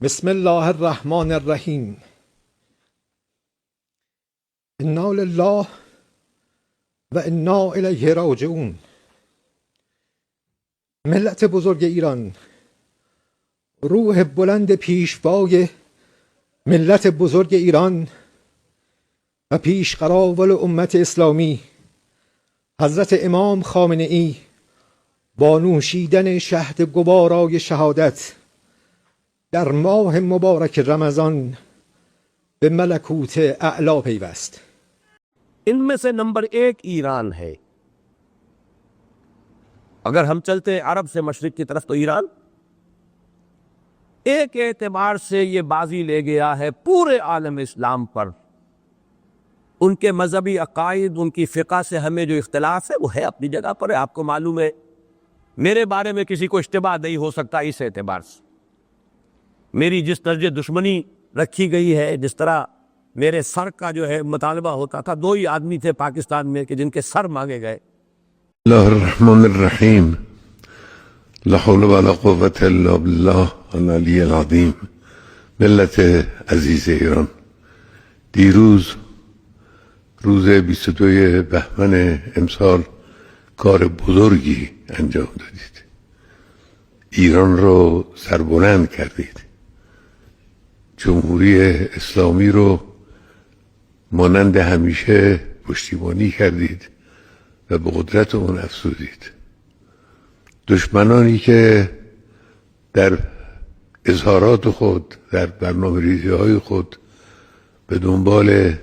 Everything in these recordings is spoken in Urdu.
بسم الله الرحمن الرحیم. انا لله و انا الیه راجعون. ملت بزرگ ایران، روح بلند پیشوای ملت بزرگ ایران و پیشقراول امت اسلامی حضرت امام خامنه ای با نوشیدن شهد گوارای شهادت در ماه مبارک رمضان به ملکوت اعلی پیوست. ان میں سے نمبر 1 ایران ہے. اگر ہم چلتے عرب سے مشرق کی طرف تو ایران ایک اعتبار سے یہ بازی لے گیا ہے پورے عالم اسلام پر. ان کے مذہبی عقائد، ان کی فقہ سے ہمیں جو اختلاف ہے وہ ہے اپنی جگہ پر ہے. آپ کو معلوم ہے میرے بارے میں کسی کو اشتباہ نہیں ہو سکتا اس اعتبار سے. میری جس درجے دشمنی رکھی گئی ہے، جس طرح میرے سر کا جو ہے مطالبہ ہوتا تھا، 2 ہی آدمی تھے پاکستان میں کہ جن کے سر مانگے گئے. اللہ الرحمن الرحیم. لا حول ولا قوة الا بالله العلی العظیم. ملت عزیز ایران، دیروز روز 22 بهمن امسال کار بزرگی انجام دادید. ایران رو سربلند کردید. جمهوری اسلامی رو مانند همیشه پشتیبانی کردید و به قدرت اون افزودید. دشمنانی که در اظهارات خود، در برنامه‌ریزی های خود به دنبال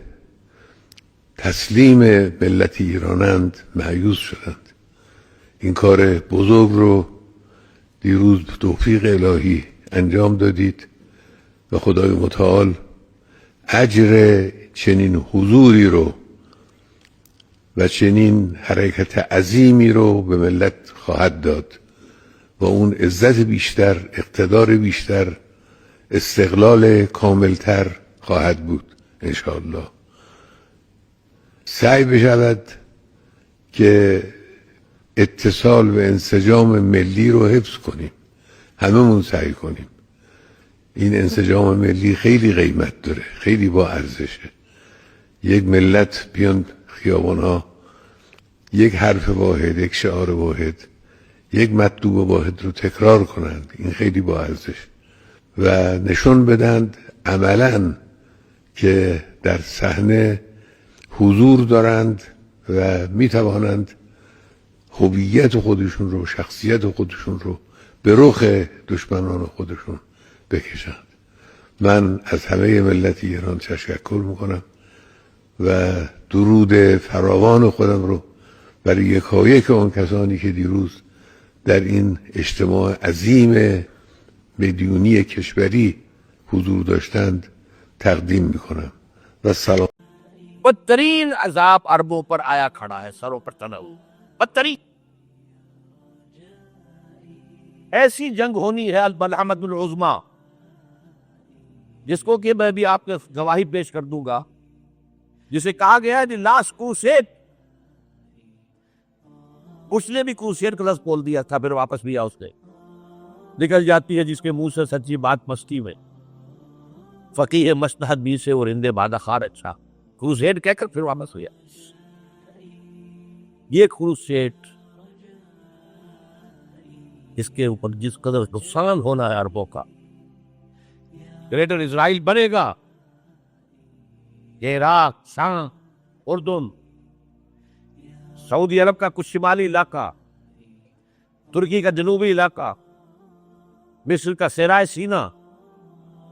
تسلیم ملت ایرانند مایوس شدند. این کار بزرگ رو دیروز به توفیق الهی انجام دادید و خدای متعال اجر چنین حضوری رو و چنین حرکت عظیمی رو به ملت خواهد داد و اون عزت بیشتر، اقتدار بیشتر، استقلال کاملتر خواهد بود انشاءالله. سعی بشود که اتصال و انسجام ملی رو حفظ کنیم. هممون سعی کنیم. این انسجام ملی خیلی قیمت داره، خیلی با ارزشه. یک ملت بیان خیابان‌ها یک حرف واحد، یک شعار واحد، یک مطلوب واحد رو تکرار کنند. این خیلی با ارزش و نشون بدند عملاً که در صحنه حضور دارند و میتوانند هویت خودشون رو، شخصیت خودشون رو به رخ دشمنان خودشون بکشند. من از همه ملت ایران تشکر میکنم و درود فراوان خودم رو برای یکایک اون کسانی که دیروز در این اجتماع عظیم میلیونی کشوری حضور داشتند تقدیم میکنم و سلام. بدترین عذاب عربوں پر آیا کھڑا ہے، سروں پر تناؤ بدترین. ایسی جنگ ہونی ہے الملحمۃ العظمیٰ، جس کو کہ میں بھی آپ کے گواہی پیش کر دوں گا، جسے کہا گیا ہے دی لاسٹ کروسیڈ. اس نے بھی کروسیڈ کا لفظ بول دیا تھا، پھر واپس لیا اس نے. نکل جاتی ہے جس کے منہ سے سچی بات مستی میں. فقیہ مصلحت بھی سے اور اندے بادہ خار اچھا. کروسیڈ کہہ کر پھر واپس ہوا. یہ کروسیڈ اس کے اوپر جس قدر نقصان ہونا ہے عربوں کا. گریٹر اسرائیل بنے گا، یہ عراق، شام، اردن، سعودی عرب کا کچھ شمالی علاقہ، ترکی کا جنوبی علاقہ، مصر کا صحرائے سینا،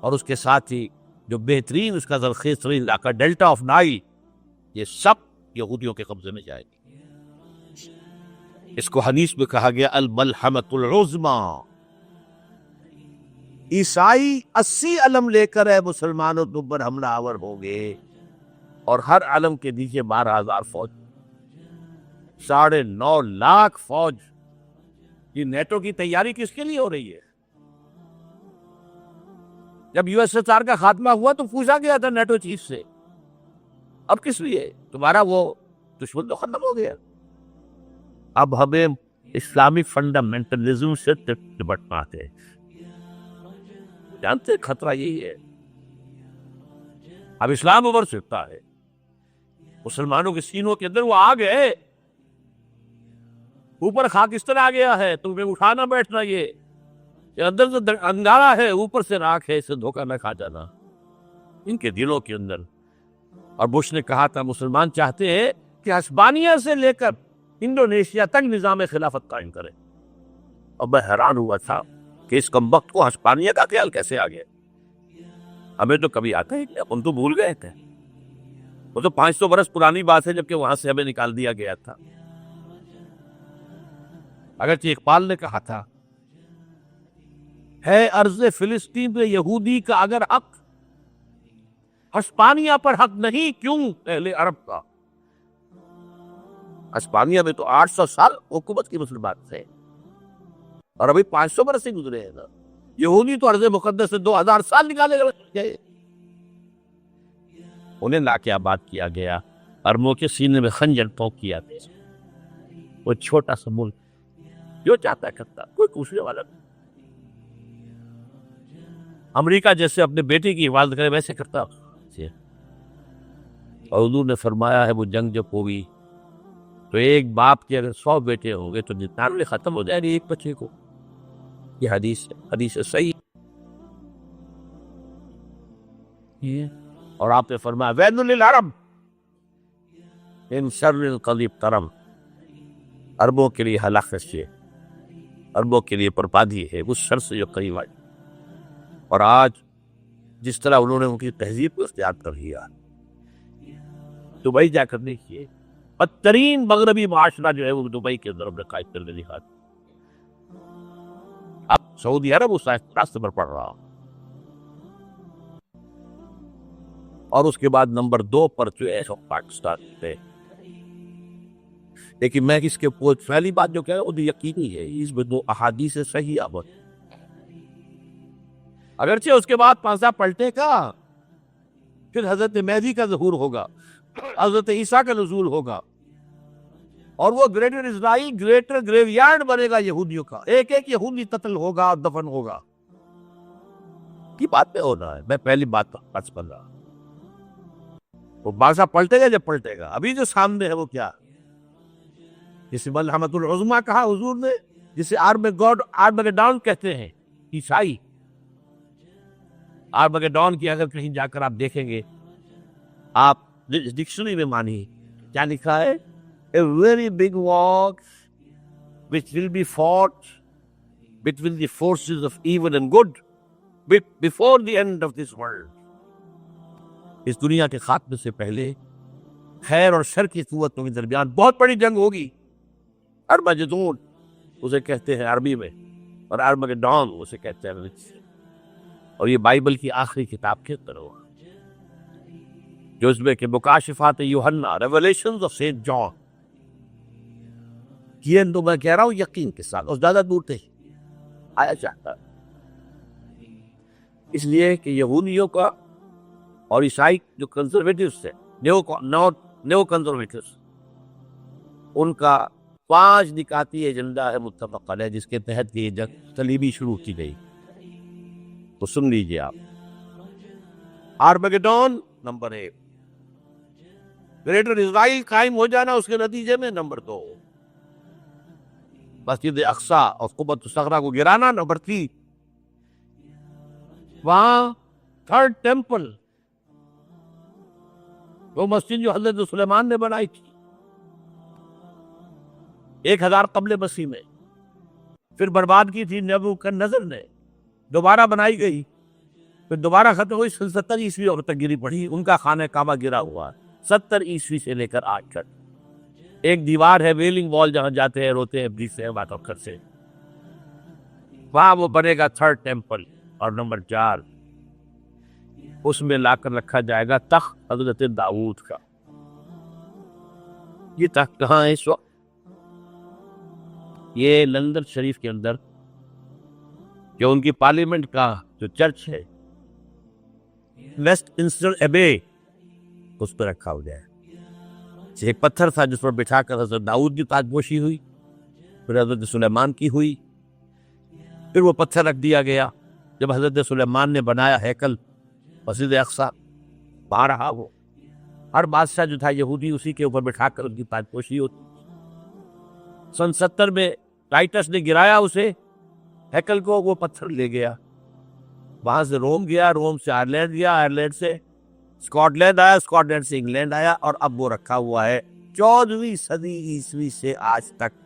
اور اس کے ساتھ ہی جو بہترین اس کا زرخیز ترین علاقہ ڈیلٹا آف نائل، یہ سب یہودیوں کے قبضے میں جائے گی. اس کو حدیث میں کہا گیا الملحمۃ العظمیٰ. عیسائی 80 علم لے کر ہے مسلمانوں تم پر حملہ آور ہوں گے، اور ہر علم کے نیچے 12,000 فوج، 9.5 لاکھ فوج. یہ نیٹو کی تیاری کس کے لیے ہو رہی ہے؟ جب یو ایس ایس آر کا خاتمہ ہوا تو پوچھا گیا تھا نیٹو چیف سے، اب کس لیے؟ تمہارا وہ دشمن تو ختم ہو گیا. اب ہمیں اسلامی فنڈامنٹلزم سے نپٹنا ہے. جانتے ہیں خطرہ یہی ہے. اب اسلام ابھر سکتا ہے, مسلمانوں کے سینوں کے اندر وہ آگ ہے, اوپر خاکستر آ گیا ہے, تمہیں اٹھانا بیٹھنا, یہ اندر سے انگارا ہے, اوپر سے راکھ ہے, اسے دھوکہ نہ کھا جانا ان کے دلوں کے اندر. اور بش نے کہا تھا مسلمان چاہتے ہیں کہ ہسپانیہ سے لے کر انڈونیشیا تک نظام خلافت قائم کرے. اور میں حیران ہوا تھا کہ اس کمبخت کو ہسپانیہ کا خیال کیسے آ گیا. ہمیں تو کبھی آتا ہی نہیں, ہم تو بھول گئے تھے. وہ تو 500 برس پرانی بات ہے جبکہ وہاں سے ہمیں نکال دیا گیا تھا. اگرچہ اقبال نے کہا تھا ہے ارض فلسطین پہ یہودی کا اگر حق, ہسپانیہ پر حق نہیں کیوں اہل عرب کا. ہسپانیہ میں تو 800 سال حکومت کی مسلمان تھے اور ابھی 500 برس ہی گزرے ہیں نا. یہودی تو ارض مقدس سے 2000 سال نکالے گئے. انہیں لا کے آباد کیا گیا, ارموں کے سینے میں خنجر ٹوک کیا گیا. وہ چھوٹا سا ملک جو چاہتا ہے کرتا, کوئی پوچھنے والا نہیں. امریکہ جیسے اپنے بیٹے کی حفاظت کرے ویسے کرتا. اور حضور نے فرمایا ہے وہ جنگ جب ہوگی تو ایک باپ کے اگر 100 بیٹے ہوں گے تو 99 ختم ہو جائے گی ایک بچے کو. یہ حدیث صحیح. اور آپ نے فرمایا ویل للعرب ان شر القلیب ترم, عربوں کے لیے ہلاکت ہے, عربوں کے لیے بربادی ہے اس شر سے جو قریب آئی. اور آج جس طرح انہوں نے ان کی تہذیب کو اختیار کر لیا, دبئی جا کر دیکھیے بدترین مغربی معاشرہ جو ہے وہ دبئی کے اندر قائم کر کے دکھا. اب سعودی عرب اس راستے پر پڑ رہا, اور اس کے بعد نمبر 2 پر جو ہے پاکستان ہے. لیکن میں اس کے پہلی بات جو کہہ رہا ہوں وہ یقینی ہے, اس میں 2 احادیث صحیح آمد. اگرچہ اس کے بعد پانسا پلٹے گا, پھر حضرت مہدی کا ظہور ہوگا, حضرت عیسیٰ کا نزول ہوگا, اور وہ گریٹر اسرائیل گریٹر گریو یارڈ بنے گا یہودیوں کا. ایک ایک یہودی قتل ہوگا, دفن ہوگا. کی بات پہ ہو رہا ہے, میں پہلی بات پر کر رہا. وہ بادشاہ پلٹے گا جب پلٹے گا. ابھی جو سامنے ہے وہ کیا, جسے ملحمۃ العظمیٰ کہا حضور نے, جسے آرمگیڈون کہتے ہیں عیسائی. آرمگیڈون کی اگر کہیں جا کر آپ دیکھیں گے, آپ ڈکشنری میں مانی کیا لکھا ہے, a very big war which will be fought between the forces of evil and good before the end of this world. اس دنیا کے خاتمے سے پہلے خیر اور شر کی قوتوں کے درمیان بہت بڑی جنگ ہوگی. ارمجدون اسے کہتے ہیں عربی میں, اور ارمگیڈون اسے کہتے ہیں. اور یہ بائبل کی آخری کتاب کے اندر ہوگا, جو اس میں کہ مکاشفات یوحنا, ریولیشنز آف سینٹ جان. یہ تو میں کہہ رہا ہوں یقین کے ساتھ, اور زیادہ دور تھے آیا چاہتا. اس لیے کہ یہودیوں کا اور عیسائی جو کنزرویٹیوز تھے, نیو کنزرویٹیوز, ان کا 5 نکاتی ایجنڈا ہے متفق علیہ, جس کے تحت یہ جنگ صلیبی شروع کی گئی. تو سن لیجئے آپ. آرمگیڈون نمبر 1, گریٹر اسرائیل قائم ہو جانا اس کے نتیجے میں نمبر 2, مسجد اقصی اور قبۃ الصخرہ کو گرانا نمبر 3, وہاں 3rd ٹیمپل, وہ مسجد جو حضرت سلیمان نے بنائی تھی 1000 قبل مسیح میں, پھر برباد کی تھی نبوکدنضر نے, دوبارہ بنائی گئی, پھر دوبارہ ختم ہوئی 70 عیسوی اور تک گری پڑی. ان کا خانہ کعبہ گرا ہوا 70 عیسوی سے لے کر آج تک. ایک دیوار ہے ویلنگ وال, جہاں جاتے ہیں روتے ہیں بیچ سے بات کر سے, وہاں وہ بنے گا 3rd ٹیمپل. اور نمبر 4 اس میں لا کر رکھا جائے گا تخت حضرت داؤد کا. یہ تخت کہاں ہے اس وقت؟ یہ لندن شریف کے اندر جو ان کی پارلیمنٹ کا جو چرچ ہے ویسٹ منسٹر ایبے, اس پہ رکھا ہو جائے. ایک پتھر تھا جس پر بٹھا کر حضرت داؤد کی تاج پوشی ہوئی, پھر حضرت سلیمان کی ہوئی, پھر وہ پتھر رکھ دیا گیا, جب حضرت سلیمان نے بنایا ہیکل مسجد اقصی، وہاں رہا وہ، ہر بادشاہ جو تھا یہودی اسی کے اوپر بٹھا کر ان کی پاٹ پوشی ہوتی۔ سن 70 میں ٹائٹس نے گرایا اسے ہیکل کو، وہ پتھر لے گیا، وہاں سے روم گیا، روم سے آئرلینڈ گیا، آئرلینڈ سے اسکاٹ لینڈ آیا، اسکاٹ لینڈ سے انگلینڈ آیا، اور اب وہ رکھا ہوا ہے 14ویں صدی عیسوی سے آج تک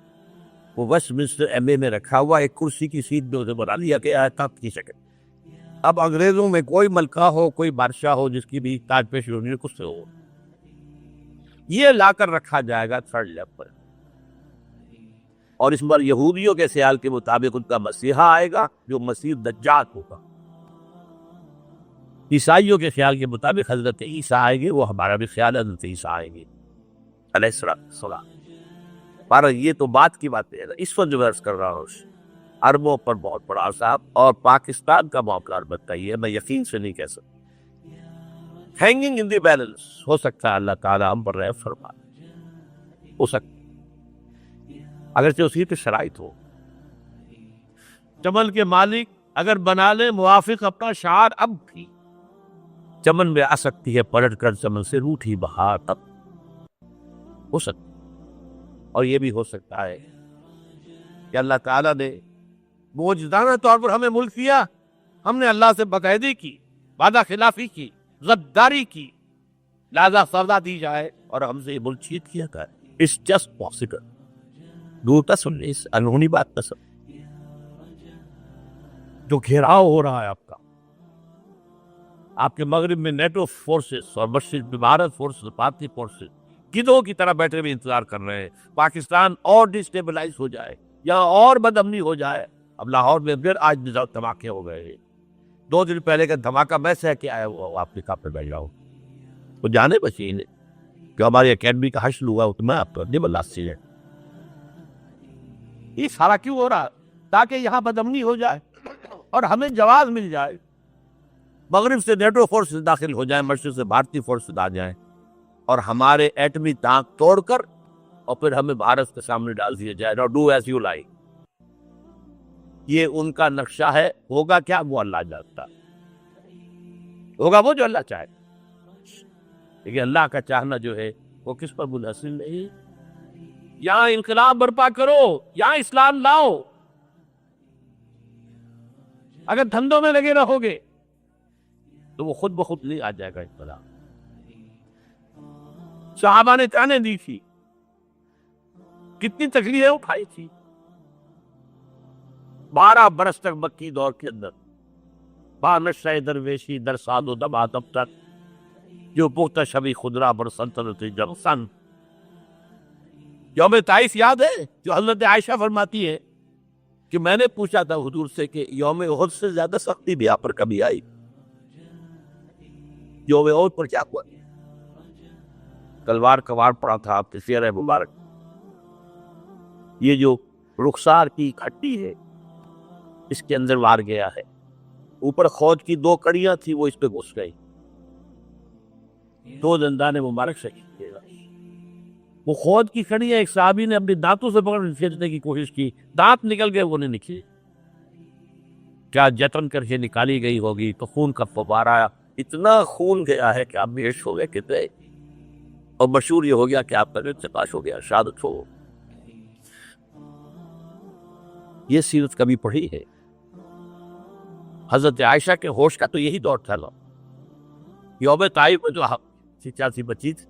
وہ ویسٹ منسٹر ایم اے میں رکھا ہوا، ایک کرسی کی سیٹ میں اسے بنا لیا گیا ہے تخت کی شکل۔ اب انگریزوں میں کوئی ملکہ ہو، کوئی بادشاہ ہو جس کی بھی تاج پوشی ہونی ہے، کچھ سے ہو، یہ لا کر رکھا جائے گا 3rd لیول پر، اور اس پر یہودیوں کے خیال کے مطابق ان کا مسیحا آئے گا جو مسیح دجال ہوگا، عیسائیوں کے خیال کے مطابق حضرت عیسیٰ آئیں گے، وہ ہمارا بھی خیال ہے حضرت عیسیٰ آئیں گے علیہ السلام۔ پر یہ تو بات کی بات ہے، اس وقت جو عرض کر رہا ہوں عربوں پر بہت بڑا صاحب، اور پاکستان کا معاملہ بتائیے، میں یقین سے نہیں کہہ سکتا، ہینگنگ ان دی بیلنس ہو سکتا ہے اللہ تعالیٰ ہم پر رحم فرمائے، ہو سکتا اگرچہ اسی پہ شرائط ہو۔ چمن کے مالک اگر بنا لے موافق اپنا شعار اب بھی، چمن میں آ سکتی ہے پلٹ کر چمن سے روٹھی بہار تب، ہو سکتا، اور یہ بھی ہو سکتا ہے کہ اللہ تعالیٰ نے موجودانہ طور پر ہمیں ملک دیا، ہم نے اللہ سے باقاعدگی کی، وعدہ خلافی کی، غداری کی، لہذا سزا دی جائے اور ہم سے یہ ملک چھین کیا جائے۔ اٹس جسٹ پاسبل، دور تصور اس انہونی بات تصور، جو گھیراؤ ہو رہا ہے آپ کے مغرب میں نیٹو فورسز اور مشرق میں بھارت فورسز، بھارتی فورسز گدھوں کی طرح بیٹھے ہوئے انتظار کر رہے ہیں پاکستان اور ڈسٹیبلائز ہو جائے، یہاں اور بدامنی ہو جائے۔ اب لاہور میں پھر آج دھماکے ہو گئے ہیں، 2 دن پہلے کا دھماکہ میں سہ کے آیا ہوا افریقہ پہ بیٹھ رہا ہوں، وہ جانے بچے کہ ہماری اکیڈمی کا حشر ہوا تو میں آپ کو نہیں بلا سکتا، یہ سارا کیوں ہو رہا؟ تاکہ یہاں بدامنی ہو جائے اور ہمیں جواز مل جائے، مغرب سے نیٹو فورسز داخل ہو جائیں، مشرق سے بھارتی فورسز آ جائیں اور ہمارے ایٹمی ٹانک توڑ کر اور پھر ہمیں بھارت کے سامنے ڈال دیا جائے، نو ڈو ایز یو لائک۔ یہ ان کا نقشہ ہے، ہوگا کیا وہ اللہ جانتا، ہوگا وہ جو اللہ چاہے، لیکن اللہ کا چاہنا جو ہے وہ کس پر منحصر نہیں۔ یہاں انقلاب برپا کرو، یہاں اسلام لاؤ، اگر دھندوں میں لگے رہو گے تو وہ خود بخود نہیں آ جائے گا انقلاب۔ صحابہ نے جانیں دی تھی، کتنی تکلیفیں اٹھائی تھی، 12 برس تک مکی دور کے اندر، بانشہ درویشی در سال و دم آدم تک، جو پختہ شبی خدرہ بر سلطنت جمسن۔ یوم تائف یاد ہے جو حضرت عائشہ فرماتی ہے کہ میں نے پوچھا تھا حضور سے کہ یوم احد سے زیادہ سختی بھی آپ پر کبھی آئی؟ یوم احد پر کیا ہوا؟ تلوار کا وار پڑا تھا آپ کے چہرے مبارک، یہ جو رخسار کی کھٹی ہے اس کے اندر وار گیا ہے، اوپر خود کی 2 کڑیاں تھی وہ اس پہ گھس گئی، 2 دندان مبارک شہید کیے گا۔ وہ خود کی کڑیاں ایک صحابی نے اپنے دانتوں سے پکڑ کھینچنے کی کوشش کی، دانت نکل گئے، وہ نہیں نکلے، کیا جتن کر کے نکالی گئی ہوگی تو خون کا فوار آیا، اتنا خون گیا ہے کہ آپ بیش ہو گئے کتنے، اور مشہور یہ ہو گیا کہ آپ کا ارتقاش ہو گیا، شہادت ہو۔ یہ سیرت کبھی پڑھی ہے؟ حضرت عائشہ کے ہوش کا تو یہی دور تھا، یوم طائف میں جو چاچی بچی تھی،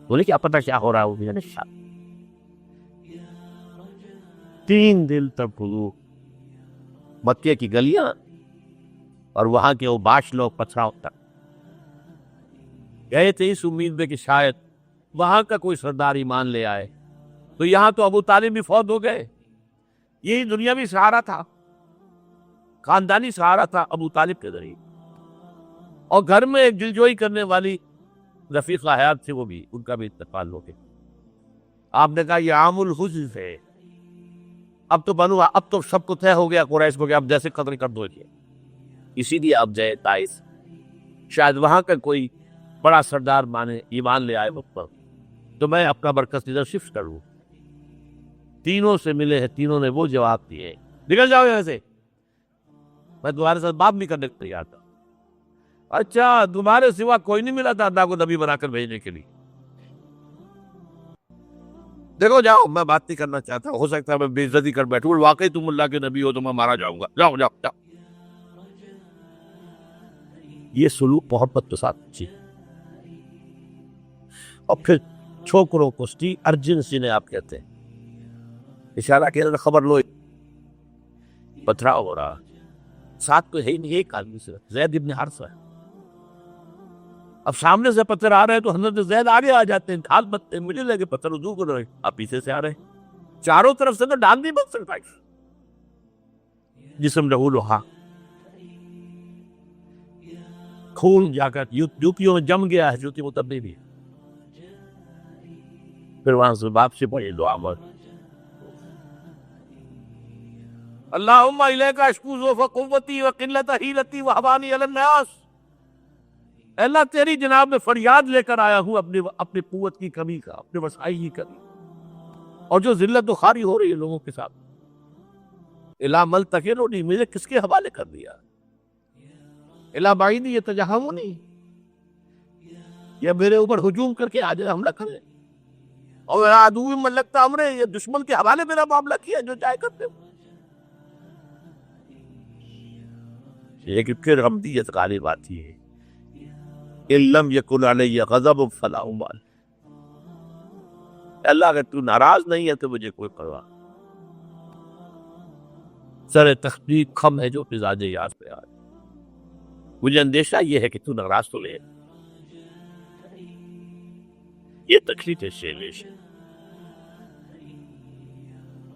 بولے کیا پتہ کیا ہو رہا ہے، وہ بھی 3 دن تک حضور مکے کی گلیاں اور وہاں کے وہ باش لوگ پتھراؤں تک گئے تھے اس امید میں کہ شاید وہاں کا کوئی سردار ایمان لے آئے، تو یہاں تو ابو طالب بھی فوت ہو گئے، یہی دنیاوی سہارا تھا، خاندانی سہارا تھا ابو طالب کے ذریعے، اور گھر میں ایک دلجوئی کرنے والی رفیقہ حیات تھی، وہ بھی ان کا بھی انتقال ہو گیا۔ آپ نے کہا یہ عام الحزن ہے، اب تو سب کو طے ہو گیا قریش کو کہ اب جیسے قتل کر دو، اسی لیے اب جائے طائف، شاید وہاں کا کوئی بڑا سردار مانے ایمان لے آئے وقت پر، تو میں اپنا مرکز ادھر شفٹ کروں۔ تینوں سے ملے ہیں، تینوں نے وہ جواب دیے، نکل جاؤ یہاں سے، میں تمہارے ساتھ بات بھی کرنے کو تیار تھا. اچھا تمہارے سوا کوئی نہیں ملا تھا اللہ کو نبی بنا کر بھیجنے کے لیے؟ دیکھو جاؤ، میں بات نہیں کرنا چاہتا، ہو سکتا ہے میں بے عزتی کر بیٹھوں، واقعی تم اللہ کے نبی ہو تو میں مارا جاؤں گا، جاؤ جاؤ جاؤ. یہ سلوک محبت کے ساتھ اچھی. اور پھر چھوکروں کو ارجنسی نے آپ کہتے ہیں، اشارہ کیا خبر لو پتھراؤ ہو رہا، ساتھ کوئی ہے ہی نہیں، ایک آدمی سے زید ابن حارثہ ہے. اب سامنے سے پتھر آ رہے ہیں تو حضرت زید آگے آ جاتے ہیں، ڈھال بنتے ہیں، مجھے لگے پتھر وضو کر رہے، آپ پیچھے سے آ رہے ہیں، چاروں طرف سے تو ڈال نہیں بن سکتا. جسم لہو لوہا، خون جا کر یوپیوں میں جم گیا ہے، جوتی متبی بھی. پھر وہاں سے واپسی پڑی دعا میں اللہم الیک اشکو ضعف قوتی وقلت حیلتی وہوانی علی الناس. اللہ تیری جناب میں فریاد لے کر آیا ہوں اپنی قوت کی کمی کا، اپنے وسائل کی کمی، اور جو ذلت و خواری ہو رہی ہے لوگوں کے ساتھ. الا ملتقنونی، مجھے کس کے حوالے کر دیا؟ الا بعیدی یتجہمونی، یہ میرے اوپر ہجوم کر کے آ جائے، حملہ کرے. اور عدو من لگتا امرے، یہ دشمن کے حوالے میرا معاملہ کیا جو چاہے کرتے ہو. لیکن پھر غمدیت غالب آتی ہے. ان لم یکن علی غضب فلا ابال، اللہ اگر تو ناراض نہیں ہے تو مجھے کوئی پرواہ. سر تخفیف خم ہے جو مزاج یار پہ آئے، مجھے اندیشہ یہ ہے کہ تو ناراض تو لے. یہ تکلیف ہے شیخ.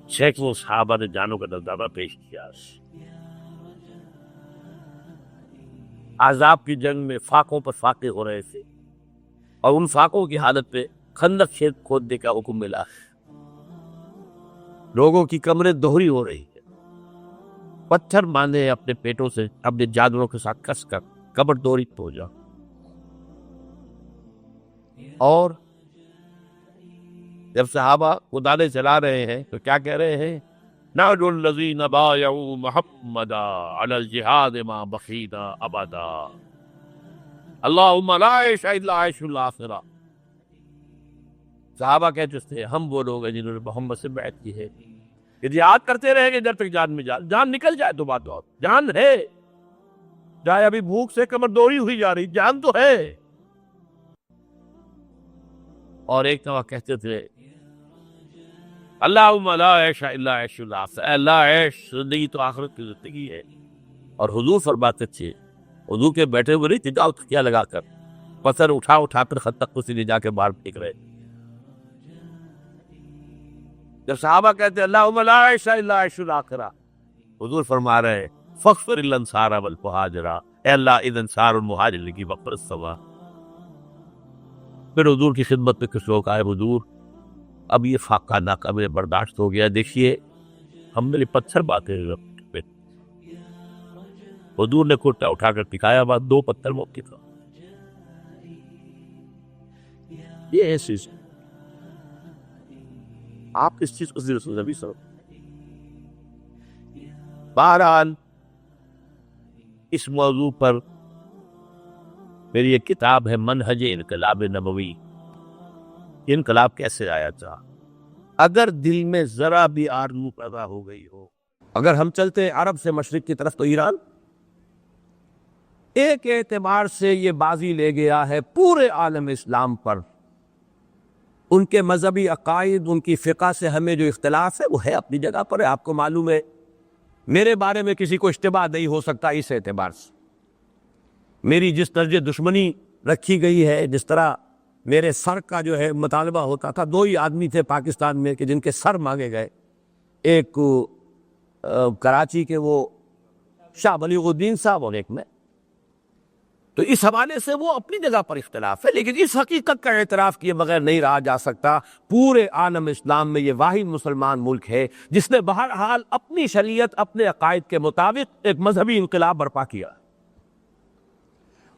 سینکڑوں صحابہ نے جانوں کا نذرانہ پیش کیا. عذاب کی جنگ میں فاقوں پر فاقے ہو رہے تھے، اور ان فاقوں کی حالت پہ خندق کھودنے کا حکم ملا. لوگوں کی کمریں دوہری ہو رہی ہے، پتھر باندھے اپنے پیٹوں سے اپنے جانوروں کے ساتھ کس کر قبر دوری ہو جا. اور جب صحابہ کدالیں چلا رہے ہیں تو کیا کہہ رہے ہیں؟ نحن الذین بایعوا محمدا علی الجہاد ما بقینا ابدا اللہم لا عیش الا عیش الاخرہ. صحابہ کہتے تھے ہم وہ لوگ ہیں جنہوں نے محمد سے بیعت کی ہے کہ جہاد کرتے رہیں گے جب تک جان میں جان نکل جائے. تو بات اور جان ہے، چاہے ابھی بھوک سے کمر دوڑی ہوئی جا رہی، جان تو ہے. اور ایک دفعہ کہتے تھے اللہم لا عیش الا عیش الاخرہ، اے اللہ عیش زندگی تو آخرت کی زندگی ہے. اور حضور فرماتے تھے، حضور کے بیٹھے ہوئے نہیں تھے، تکیہ لگا کر پتھر اٹھا کر خندق کو سے لے جا کے باہر پھینک رہے. جب صحابہ کہتے اللہم لا عیش الا عیش الاخرہ، حضور فرما رہے فاغفر للانصار والمہاجرہ، اے اللہ ان انصار اور مہاجرین کی مغفرت فرما. پھر حضور کی خدمت میں کچھ لوگ آئے، حضور اب یہ فاقہ ناقابل برداشت ہو گیا، دیکھیے ہم نے پتھر باندھے ہوئے. حضور نے کرتا اٹھا کر ٹکایا، بعد 2 پتھر موقع تھا. یہ ایسی آپ اس چیز کو ضرور بھی سمجھ. بہرحال اس موضوع پر میری ایک کتاب ہے منہج انقلاب نبوی. انقلاب کیسے آیا تھا؟ اگر دل میں ذرا بھی آرزو پیدا ہو گئی ہو، اگر ہم چلتے عرب سے مشرق کی طرف تو ایران ایک اعتبار سے یہ بازی لے گیا ہے پورے عالم اسلام پر. ان کے مذہبی عقائد، ان کی فقہ سے ہمیں جو اختلاف ہے وہ ہے اپنی جگہ پر ہے. آپ کو معلوم ہے میرے بارے میں کسی کو اشتباہ نہیں ہو سکتا اس اعتبار سے. میری جس درجے دشمنی رکھی گئی ہے، جس طرح میرے سر کا جو ہے مطالبہ ہوتا تھا، 2 ہی آدمی تھے پاکستان میں کہ جن کے سر مانگے گئے، ایک کراچی کے وہ شاہ بلیغ الدین صاحب اور ایک میں. تو اس حوالے سے وہ اپنی جگہ پر اختلاف ہے، لیکن اس حقیقت کا اعتراف کیے بغیر نہیں رہا جا سکتا پورے عالم اسلام میں یہ واحد مسلمان ملک ہے جس نے بہرحال اپنی شریعت، اپنے عقائد کے مطابق ایک مذہبی انقلاب برپا کیا.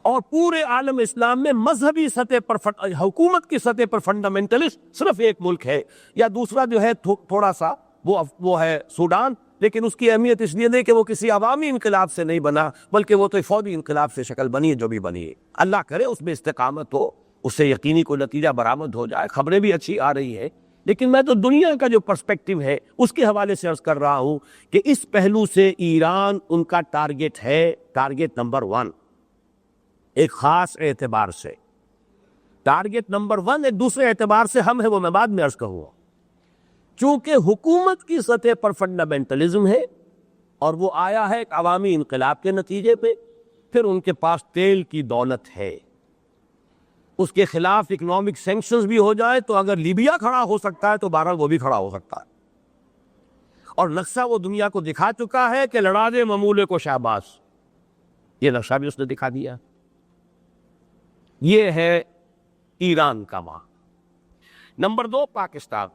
اور پورے عالم اسلام میں مذہبی سطح پر حکومت کی سطح پر فنڈامنٹلسٹ صرف ایک ملک ہے، یا دوسرا جو ہے تھوڑا سا وہ ہے سوڈان، لیکن اس کی اہمیت اس لیے نہیں کہ وہ کسی عوامی انقلاب سے نہیں بنا، بلکہ وہ تو فوری انقلاب سے شکل بنی ہے جو بھی بنی ہے۔ اللہ کرے اس میں استقامت ہو، اس سے یقینی کوئی نتیجہ برآمد ہو جائے۔ خبریں بھی اچھی آ رہی ہیں، لیکن میں تو دنیا کا جو پرسپیکٹو ہے اس کے حوالے سے عرض کر رہا ہوں کہ اس پہلو سے ایران ان کا ٹارگٹ ہے، ٹارگٹ نمبر 1 ایک خاص اعتبار سے۔ ٹارگٹ نمبر 1 ایک دوسرے اعتبار سے ہم ہے، وہ میں بعد میں عرض کروں گا۔ چونکہ حکومت کی سطح پر فنڈامنٹلزم ہے اور وہ آیا ہے ایک عوامی انقلاب کے نتیجے پہ، پھر ان کے پاس تیل کی دولت ہے، اس کے خلاف اکنامک سینکشنز بھی ہو جائے تو اگر لیبیا کھڑا ہو سکتا ہے تو بہرحال وہ بھی کھڑا ہو سکتا ہے، اور نقشہ وہ دنیا کو دکھا چکا ہے کہ لڑا دے ممولے کو شہباز، یہ نقشہ بھی اس نے دکھا دیا۔ یہ ہے ایران کا وہاں۔ نمبر 2 پاکستان۔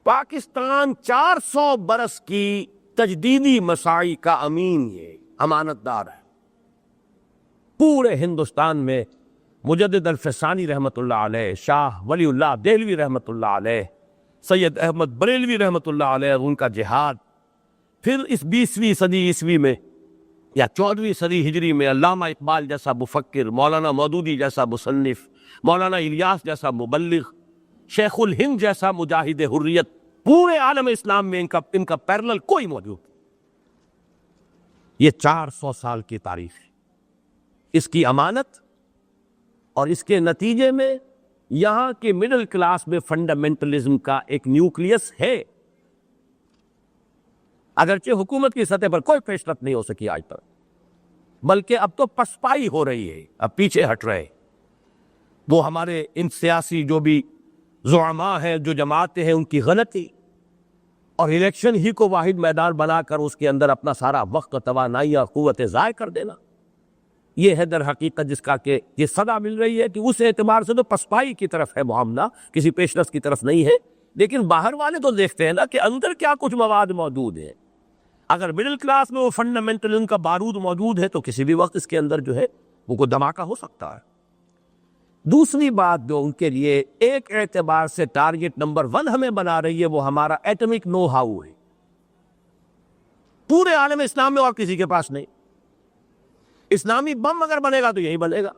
پاکستان 400 برس کی تجدیدی مساعی کا امین، یہ امانت دار ہے۔ پورے ہندوستان میں مجدد الفسانی رحمۃ اللہ علیہ، شاہ ولی اللہ دہلوی رحمۃ اللہ علیہ، سید احمد بریلوی رحمۃ اللہ علیہ، ان کا جہاد، پھر اس 20ویں صدی عیسوی میں یا 14ویں صدی ہجری میں علامہ اقبال جیسا مفکر، مولانا مودودی جیسا مصنف، مولانا الیاس جیسا مبلغ، شیخ الہند جیسا مجاہد حریت، پورے عالم اسلام میں ان کا پیرلل کوئی موجود۔ یہ 400 سال کی تاریخ ہے، اس کی امانت، اور اس کے نتیجے میں یہاں کے مڈل کلاس میں فنڈامنٹلزم کا ایک نیوکلیس ہے، اگرچہ حکومت کی سطح پر کوئی پیش رفت نہیں ہو سکی آج تک، بلکہ اب تو پسپائی ہو رہی ہے، اب پیچھے ہٹ رہے۔ وہ ہمارے ان سیاسی جو بھی زعماء ہیں، جو جماعتیں ہیں، ان کی غلطی، اور الیکشن ہی کو واحد میدان بنا کر اس کے اندر اپنا سارا وقت، توانائی اور قوت ضائع کر دینا، یہ ہے در حقیقت جس کا کہ یہ صدا مل رہی ہے کہ اس اعتبار سے تو پسپائی کی طرف ہے معاملہ، کسی پیش رفت کی طرف نہیں ہے۔ لیکن باہر والے تو دیکھتے ہیں نا کہ اندر کیا کچھ مواد موجود ہے۔ اگر مڈل کلاس میں وہ فنڈامنٹلزم کا بارود موجود ہے تو کسی بھی وقت اس کے اندر جو ہے وہ کوئی دھماکہ ہو سکتا ہے۔ دوسری بات جو ان کے لیے ایک اعتبار سے ٹارگٹ نمبر 1 ہمیں بنا رہی ہے، وہ ہمارا ایٹمک نو ہاؤ ہے۔ پورے عالم اسلام میں اور کسی کے پاس نہیں۔ اسلامی بم اگر بنے گا تو یہی بنے گا۔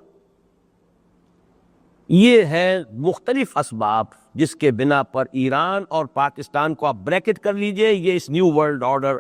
یہ ہے مختلف اسباب جس کے بنا پر ایران اور پاکستان کو آپ بریکٹ کر لیجئے، یہ اس نیو ورلڈ آرڈر